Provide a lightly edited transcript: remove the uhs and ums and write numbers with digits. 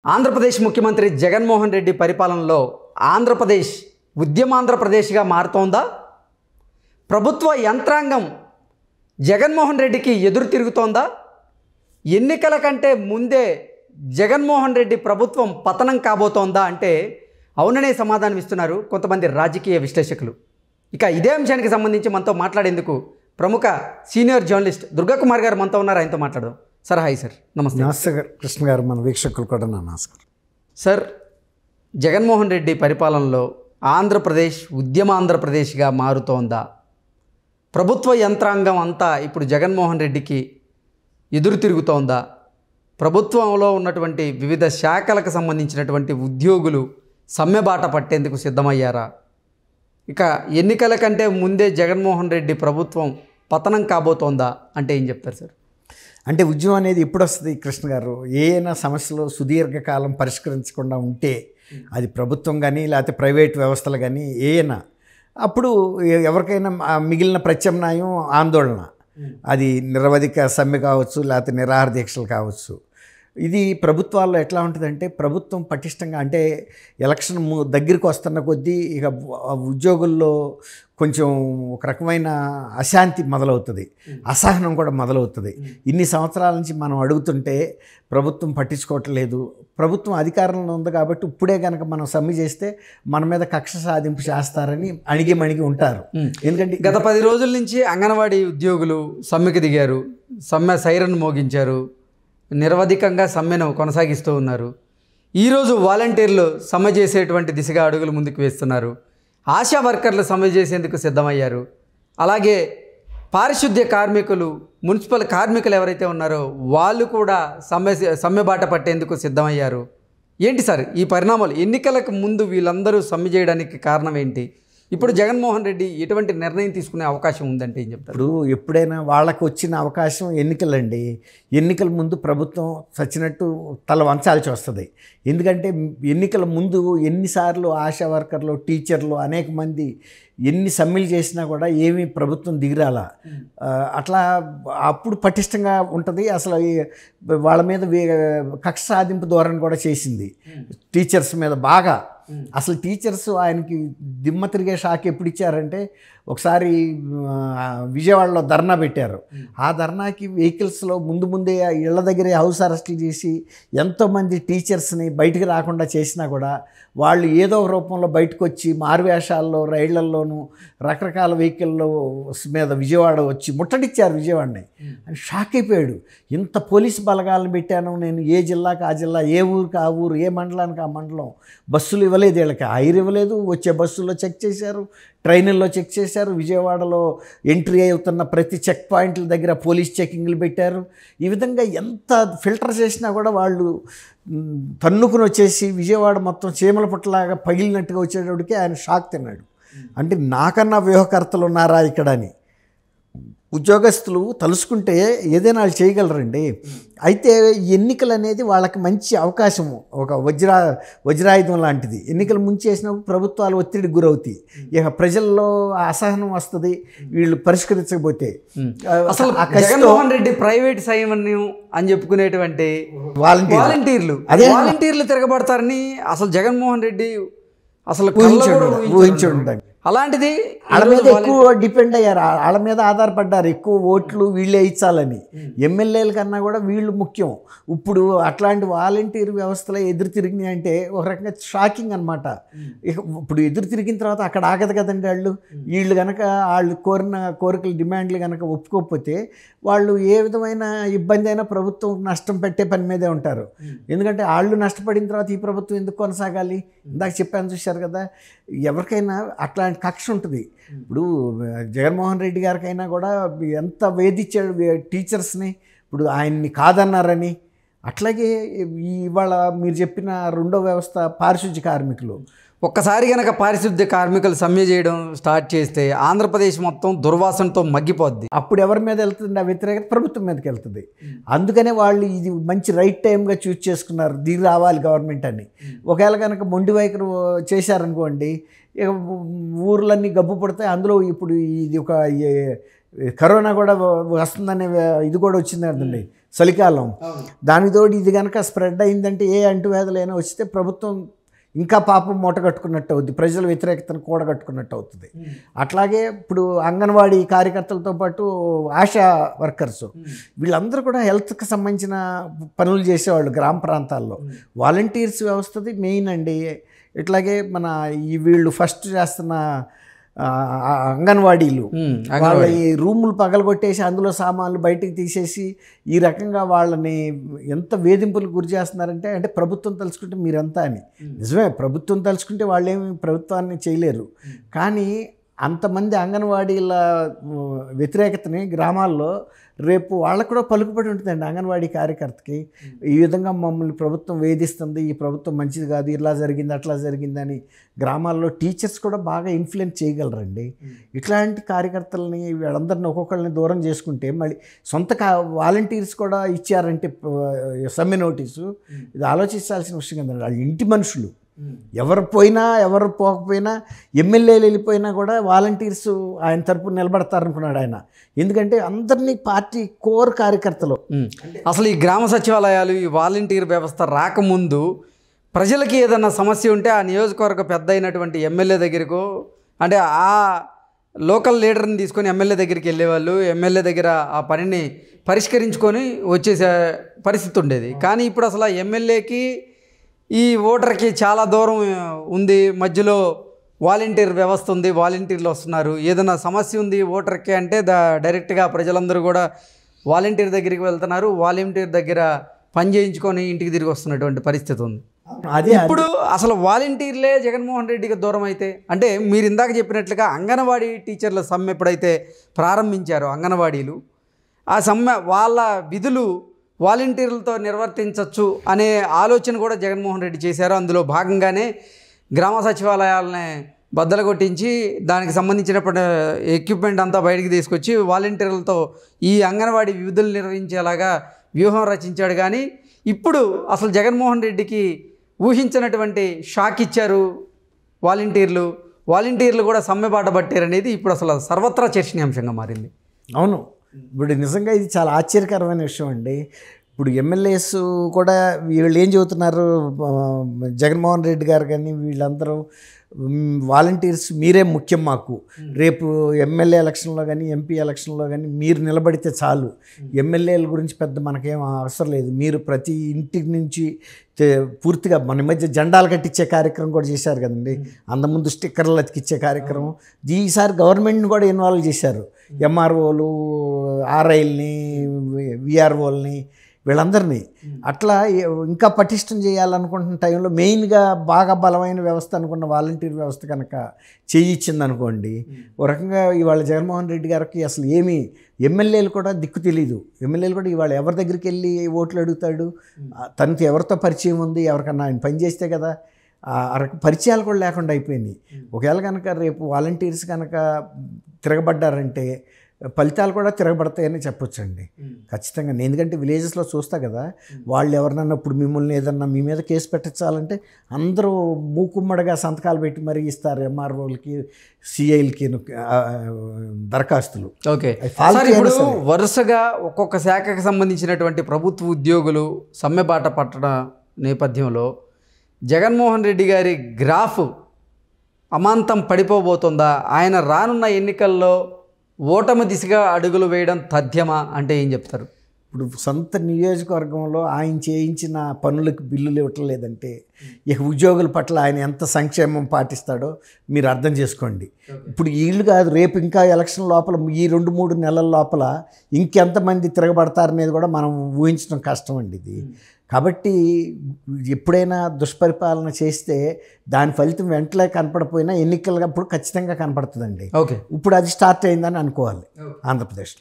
ఆంధ్రప్రదేశ్ ముఖ్యమంత్రి జగన్మోహన్ రెడ్డి పరిపాలనలో ఆంధ్రప్రదేశ్ ఉద్యమాంధ్రప్రదేశ్గా మారుతోందా? ప్రభుత్వ యంత్రాంగం జగన్మోహన్ రెడ్డికి ఎదురు తిరుగుతోందా? ఎన్నికల కంటే ముందే జగన్మోహన్ రెడ్డి ప్రభుత్వం పతనం కాబోతోందా అంటే అవుననే సమాధానం ఇస్తున్నారు కొంతమంది రాజకీయ విశ్లేషకులు. ఇక ఇదే అంశానికి సంబంధించి మనతో మాట్లాడేందుకు ప్రముఖ సీనియర్ జర్నలిస్ట్ దుర్గాకుమార్ గారు మనతో ఉన్నారు. ఆయనతో మాట్లాడదాం. Sir hi sir. నమస్తే. నమస్తే కృష్ణ గారు, మన వీక్షకులు కూడా నా నమస్కారం. సార్, జగన్మోహన్ రెడ్డి పరిపాలనలో ఆంధ్రప్రదేశ్ ఉద్యమాంధ్రప్రదేశ్గా మారుతోందా? ప్రభుత్వ యంత్రాంగం అంతా ఇప్పుడు జగన్మోహన్ రెడ్డికి ఎదురు తిరుగుతోందా? ప్రభుత్వంలో ఉన్నటువంటి వివిధ శాఖలకు సంబంధించినటువంటి ఉద్యోగులు సమ్మెబాట పట్టేందుకు సిద్ధమయ్యారా? ఇక ఎన్నికల కంటే ముందే జగన్మోహన్ రెడ్డి ప్రభుత్వం పతనం కాబోతోందా అంటే ఏం చెప్తారు సార్? అంటే ఉద్యమం అనేది ఎప్పుడు వస్తుంది కృష్ణ గారు? ఏదైనా సమస్యలు సుదీర్ఘకాలం పరిష్కరించకుండా ఉంటే అది ప్రభుత్వం కానీ లేకపోతే ప్రైవేట్ వ్యవస్థలు కానీ ఏమైనా అప్పుడు ఎవరికైనా మిగిలిన ప్రత్యామ్నాయం ఆందోళన. అది నిరవధిక సమ్మె కావచ్చు, లేకపోతే నిరాహార దీక్షలు కావచ్చు. ఇది ప్రభుత్వాల్లో ఎట్లా ఉంటుందంటే, ప్రభుత్వం పటిష్టంగా అంటే ఎలక్షన్ దగ్గరికి వస్తున్న కొద్దీ ఇక ఉద్యోగుల్లో కొంచెం ఒక రకమైన అశాంతి మొదలవుతుంది, అసహనం కూడా మొదలవుతుంది. ఇన్ని సంవత్సరాల నుంచి మనం అడుగుతుంటే ప్రభుత్వం పట్టించుకోవట్లేదు. ప్రభుత్వం అధికారంలో ఉంది కాబట్టి ఇప్పుడే కనుక మనం సమ్మె చేస్తే మన మీద కక్ష సాధింపు చేస్తారని అణిగి ఉంటారు. ఎందుకంటే గత 10 రోజుల నుంచి అంగన్వాడీ ఉద్యోగులు సమ్మెకి దిగారు, సమ్మె సైరన్ మోగించారు, నిరవధికంగా సమ్మెను కొనసాగిస్తూ ఉన్నారు. ఈరోజు వాలంటీర్లు సమ్మె చేసేటువంటి దిశగా అడుగులు ముందుకు వేస్తున్నారు. ఆశా వర్కర్లు సమ్మె చేసేందుకు సిద్ధమయ్యారు. అలాగే పారిశుద్ధ్య కార్మికులు, మున్సిపల్ కార్మికులు ఎవరైతే ఉన్నారో వాళ్ళు కూడా సమ్మె బాట పట్టేందుకు సిద్ధమయ్యారు. ఏంటి సార్ ఈ పరిణామాలు? ఎన్నికలకు ముందు వీళ్ళందరూ సమ్మె చేయడానికి కారణం ఏంటి? ఇప్పుడు జగన్మోహన్ రెడ్డి ఎటువంటి నిర్ణయం తీసుకునే అవకాశం ఉందంటే ఏం చెప్తారు? ఇప్పుడు ఎప్పుడైనా వాళ్ళకు వచ్చిన అవకాశం ఎన్నికలండి. ఎన్నికల ముందు ప్రభుత్వం చచ్చినట్టు తల వంచాల్సి వస్తుంది. ఎందుకంటే ఎన్నికల ముందు ఎన్నిసార్లు ఆశా వర్కర్లు, టీచర్లు అనేక మంది ఎన్ని సమ్మెలు చేసినా కూడా ఏమీ ప్రభుత్వం దిగిరాల. అట్లా అప్పుడు పటిష్టంగా ఉంటుంది. అసలు వాళ్ళ మీద కక్ష సాధింపు ధోరణి కూడా చేసింది టీచర్స్ మీద బాగా. అసలు టీచర్స్ ఆయనకి దిమ్మ తిరిగే షాక్ ఎప్పుడు ఇచ్చారంటే, ఒకసారి విజయవాడలో ధర్నా పెట్టారు. ఆ ధర్నాకి వెహికల్స్లో ముందే ఇళ్ల దగ్గరే హౌస్ అరెస్టులు చేసి ఎంతోమంది టీచర్స్ని బయటికి రాకుండా చేసినా కూడా వాళ్ళు ఏదో ఒక రూపంలో బయటకు వచ్చి మారువేషాల్లో, రైళ్లల్లోనూ రకరకాల వెహికల్లో మీద విజయవాడ వచ్చి ముట్టడిచ్చారు విజయవాడని. అని షాక్ అయిపోయాడు. ఇంత పోలీసు బలగాలను పెట్టాను నేను, ఏ జిల్లాకి ఆ జిల్లా, ఏ ఊరికి ఆ ఊరు, ఏ మండలానికి ఆ మండలం. బస్సులు ఇవ్వలేదు వీళ్ళకి, ఐర్ ఇవ్వలేదు. వచ్చే బస్సుల్లో చెక్ చేశారు, ట్రైన్ల్లో చెక్ చేశారు. విజయవాడలో ఎంట్రీ అవుతున్న ప్రతి చెక్ పాయింట్ల దగ్గర పోలీస్ చెకింగ్లు పెట్టారు. ఈ విధంగా ఎంత ఫిల్టర్ చేసినా కూడా వాళ్ళు తన్నుకుని వచ్చేసి విజయవాడ మొత్తం చీమల పుట్టలాగా పగిలినట్టుగా వచ్చేటప్పటికి ఆయన షాక్ తిన్నాడు. అంటే నాకన్నా వ్యూహకర్తలు ఉన్నారా ఇక్కడ అని. ఉద్యోగస్తులు తలుసుకుంటే ఏదైనా వాళ్ళు చేయగలరండి. అయితే ఎన్నికలు అనేది వాళ్ళకి మంచి అవకాశము, ఒక వజ్రాయుధం లాంటిది. ఎన్నికలు ముంచేసినప్పుడు ప్రభుత్వాలు ఒత్తిడికి గురవుతాయి. ఇక ప్రజల్లో అసహనం వస్తుంది వీళ్ళు పరిష్కరించకపోతే. అసలు జగన్మోహన్ రెడ్డి ప్రైవేట్ సైన్యం అని చెప్పుకునేటువంటి వాలంటీర్లు తిరగబడతారని అసలు జగన్మోహన్ రెడ్డి అసలు ఊహించుంటారు. అలాంటిది వాళ్ళ మీద ఎక్కువ డిపెండ్ అయ్యారు, వాళ్ళ మీద ఆధారపడ్డారు. ఎక్కువ ఓట్లు వీళ్ళే ఇచ్చాలని. ఎమ్మెల్యేల కన్నా కూడా వీళ్ళు ముఖ్యం. ఇప్పుడు అట్లాంటి వాలంటీర్ వ్యవస్థలో ఎదురు తిరిగినాయి అంటే ఒక రకంగా షాకింగ్ అనమాట. ఇప్పుడు ఎదురు తిరిగిన తర్వాత అక్కడ ఆగదు కదండి. వీళ్ళు కనుక వాళ్ళు కోరిన కోరికలు, డిమాండ్లు కనుక ఒప్పుకోకపోతే వాళ్ళు ఏ విధమైన ఇబ్బంది అయినా ప్రభుత్వం నష్టం పెట్టే పని మీదే ఉంటారు. ఎందుకంటే వాళ్ళు నష్టపడిన తర్వాత ఈ ప్రభుత్వం ఎందుకు కొనసాగాలి? ఇందాక చెప్పాను, చూశారు కదా. ఎవరికైనా అట్లాంటి కక్ష ఉంటుంది. ఇప్పుడు జగన్మోహన్ రెడ్డి గారికైనా కూడా ఎంత వేధించాడు టీచర్స్ని. ఇప్పుడు ఆయన్ని కాదన్నారని. అట్లాగే ఇవాళ మీరు చెప్పిన రెండో వ్యవస్థ పారిశుద్ధ్య కార్మికులు. ఒక్కసారి కనుక పారిశుద్ధ్య కార్మికులు సమ్మె చేయడం స్టార్ట్ చేస్తే ఆంధ్రప్రదేశ్ మొత్తం దుర్వాసనతో మగ్గిపోద్ది. అప్పుడు ఎవరి మీద వెళ్తుంది? ఆ వ్యతిరేకత ప్రభుత్వం మీదకి వెళ్తుంది. అందుకనే వాళ్ళు ఇది మంచి రైట్ టైంగా చూస్ చేసుకున్నారు, దిగి రావాలి గవర్నమెంట్ అని. ఒకవేళ కనుక మొండి వైఖరి చేశారనుకోండి, ఊర్లన్నీ గబ్బు పడతాయి. అందులో ఇప్పుడు ఇది ఒక కరోనా కూడా వస్తుందనే ఇది కూడా వచ్చింది కదండి. చలికాలం. దానికి తోడు ఇది కనుక స్ప్రెడ్ అయిందంటే ఏ అంటువ్యాధులైనా వస్తే ప్రభుత్వం ఇంకా పాపం మూట కట్టుకున్నట్టు అవుద్ది, ప్రజల వ్యతిరేకతను కూడగట్టుకున్నట్టు అవుతుంది. అట్లాగే ఇప్పుడు అంగన్వాడీ కార్యకర్తలతో పాటు ఆశా వర్కర్స్ వీళ్ళందరూ కూడా హెల్త్కి సంబంధించిన పనులు చేసేవాళ్ళు గ్రామ ప్రాంతాల్లో. వాలంటీర్స్ వ్యవస్థది మెయిన్ అండి. ఇట్లాగే మన వీళ్ళు ఫస్ట్ చేస్తున్న అంగన్వాడీలు వాళ్ళ ఈ రూములు పగలగొట్టేసి అందులో సామాన్లు బయటికి తీసేసి ఈ రకంగా వాళ్ళని ఎంత వేధింపులకు గురి చేస్తున్నారంటే, అంటే ప్రభుత్వం తలుచుకుంటే మీరంతా అని. నిజమే, ప్రభుత్వం తలుచుకుంటే వాళ్ళేమి ప్రభుత్వాన్ని చేయలేరు. కానీ అంతమంది అంగన్వాడీల వ్యతిరేకతని గ్రామాల్లో రేపు వాళ్ళకు కూడా పలుకుబడి ఉంటుందండి. అంగన్వాడీ కార్యకర్తకి ఈ విధంగా మమ్మల్ని ప్రభుత్వం వేధిస్తుంది, ఈ ప్రభుత్వం మంచిది కాదు, ఇలా జరిగింది అట్లా జరిగిందని గ్రామాల్లో టీచర్స్ కూడా బాగా ఇన్ఫ్లుయెన్స్ చేయగలరండి. ఇట్లాంటి కార్యకర్తలని వీళ్ళందరినీ ఒక్కొక్కరిని దూరం చేసుకుంటే మళ్ళీ సొంత వాలంటీర్స్ కూడా ఇచ్చారంటే సమ్మె నోటీసు, ఇది ఆలోచించాల్సిన విషయం కదండి. వాళ్ళు ఇంటి మనుషులు, ఎవరు పోయినా ఎవరు పోకపోయినా, ఎమ్మెల్యేలు వెళ్ళిపోయినా కూడా వాలంటీర్స్ ఆయన తరపున నిలబడతారనుకున్నాడు ఆయన. ఎందుకంటే అందరినీ పార్టీ కోర్ కార్యకర్తలు. అసలు ఈ గ్రామ సచివాలయాలు, ఈ వాలంటీర్ వ్యవస్థ రాకముందు ప్రజలకి ఏదన్నా సమస్య ఉంటే ఆ నియోజకవర్గ పెద్ద అయినటువంటి ఎమ్మెల్యే దగ్గరకు, అంటే ఆ లోకల్ లీడర్ని తీసుకొని ఎమ్మెల్యే దగ్గరికి వెళ్ళేవాళ్ళు. ఎమ్మెల్యే దగ్గర ఆ పనిని పరిష్కరించుకొని వచ్చేసే పరిస్థితి ఉండేది. కానీ ఇప్పుడు అసలు ఆ ఎమ్మెల్యేకి ఈ ఓటర్కి చాలా దూరం ఉంది, మధ్యలో వాలంటీర్ వ్యవస్థ ఉంది, వాలంటీర్లు వస్తున్నారు. ఏదైనా సమస్య ఉంది ఓటర్కి అంటే డైరెక్ట్గా ప్రజలందరూ కూడా వాలంటీర్ దగ్గరికి వెళ్తున్నారు, వాలంటీర్ దగ్గర పని చేయించుకొని ఇంటికి తిరిగి వస్తున్నటువంటి పరిస్థితి ఉంది. అదే ఇప్పుడు అసలు వాలంటీర్లే జగన్మోహన్ రెడ్డికి దూరం అయితే, అంటే మీరు ఇందాక చెప్పినట్లుగా అంగన్వాడీ టీచర్ల సమ్మె ఎప్పుడైతే ప్రారంభించారో అంగన్వాడీలు, ఆ సమ్మె వాళ్ళ విధులు వాలంటీర్లతో నిర్వర్తించవచ్చు అనే ఆలోచన కూడా జగన్మోహన్ రెడ్డి చేశారు. అందులో భాగంగానే గ్రామ సచివాలయాలని బద్దలు కొట్టించి దానికి సంబంధించినప్పుడు ఎక్విప్మెంట్ అంతా బయటికి తీసుకొచ్చి వాలంటీర్లతో ఈ అంగన్వాడీ విధులు నిర్వహించేలాగా వ్యూహం రచించాడు. కానీ ఇప్పుడు అసలు జగన్మోహన్ రెడ్డికి ఊహించినటువంటి షాక్ ఇచ్చారు వాలంటీర్లు కూడా సమ్మె బాట పట్టారనేది ఇప్పుడు అసలు సర్వత్రా చర్చనీయాంశంగా మారింది. అవును, ఇప్పుడు నిజంగా ఇది చాలా ఆశ్చర్యకరమైన విషయం అండి. ఇప్పుడు ఎమ్మెల్యేస్ కూడా వీళ్ళు ఏం చెబుతున్నారు, జగన్మోహన్ రెడ్డి గారు కానీ వీళ్ళందరూ వాలంటీర్స్ మీరే ముఖ్యం మాకు, రేపు ఎమ్మెల్యే ఎలక్షన్లో కానీ ఎంపీ ఎలక్షన్లో కానీ మీరు నిలబడితే చాలు, ఎమ్మెల్యేల గురించి పెద్ద మనకేం అవసరం లేదు, మీరు ప్రతి ఇంటి నుంచి పూర్తిగా మన మధ్య జెండాలు కట్టించే కార్యక్రమం కూడా చేశారు కదండి. అంతకుముందు స్టిక్కర్లు అతికిచ్చే కార్యక్రమం, ఈసారి గవర్నమెంట్ని కూడా ఇన్వాల్వ్ చేశారు. ఎంఆర్ఓలు, ఆర్ఐల్ని, విఆర్ఓల్ని వీళ్ళందరినీ అట్లా ఇంకా పటిష్టం చేయాలనుకుంటున్న టైంలో మెయిన్గా బాగా బలమైన వ్యవస్థ అనుకున్న వాలంటీర్ వ్యవస్థ కనుక చేయించింది అనుకోండి, ఓ రకంగా ఇవాళ జగన్మోహన్ రెడ్డి గారికి అసలు ఏమీ ఎమ్మెల్యేలు కూడా దిక్కు తెలీదు. ఎమ్మెల్యేలు కూడా ఇవాళ ఎవరి దగ్గరికి వెళ్ళి ఓట్లు అడుగుతాడు, తనకి ఎవరితో పరిచయం ఉంది, ఎవరికన్నా ఆయన పని చేస్తే కదా, పరిచయాలు కూడా లేకుండా అయిపోయింది. ఒకవేళ కనుక రేపు వాలంటీర్స్ కనుక తిరగబడ్డారంటే ఫలితాలు కూడా తిరగబడతాయని చెప్పొచ్చండి ఖచ్చితంగా. నేను ఎందుకంటే విలేజెస్లో చూస్తా కదా, వాళ్ళు ఎవరినన్నా ఇప్పుడు మిమ్మల్ని ఏదన్నా మీ మీద కేసు పెట్టించాలంటే అందరూ మూకుమ్మడిగా సంతకాలు పెట్టి మరీ ఇస్తారు ఎంఆర్ఓలకి, సిఐలకి దరఖాస్తులు. ఓకే, ఇప్పుడు వరుసగా ఒక్కొక్క శాఖకు సంబంధించినటువంటి ప్రభుత్వ ఉద్యోగులు సమ్మె బాట పట్టడం నేపథ్యంలో జగన్మోహన్ రెడ్డి గారి గ్రాఫ్ అమాంతం పడిపోబోతుందా? ఆయన రానున్న ఎన్నికల్లో ఓటమి దిశగా అడుగులు వేయడం తథ్యమా అంటే ఏం చెప్తారు? ఇప్పుడు సొంత నియోజకవర్గంలో ఆయన చేయించిన పనులకు బిల్లులు ఇవ్వటం లేదంటే ఇక ఉద్యోగుల పట్ల ఆయన ఎంత సంక్షేమం పాటిస్తాడో మీరు అర్థం చేసుకోండి. ఇప్పుడు వీళ్ళు కాదు, రేపు ఇంకా ఎలక్షన్ లోపల ఈ 2-3 నెలల లోపల ఇంకెంతమంది తిరగబడతారనేది కూడా మనం ఊహించడం కష్టం అండి ఇది. కాబట్టి ఎప్పుడైనా దుష్పరిపాలన చేస్తే దాని ఫలితం వెంటనే కనపడపోయినా ఎన్నికలప్పుడు ఖచ్చితంగా కనపడుతుందండి. ఓకే, ఇప్పుడు అది స్టార్ట్ అయిందని అనుకోవాలి ఆంధ్రప్రదేశ్లో.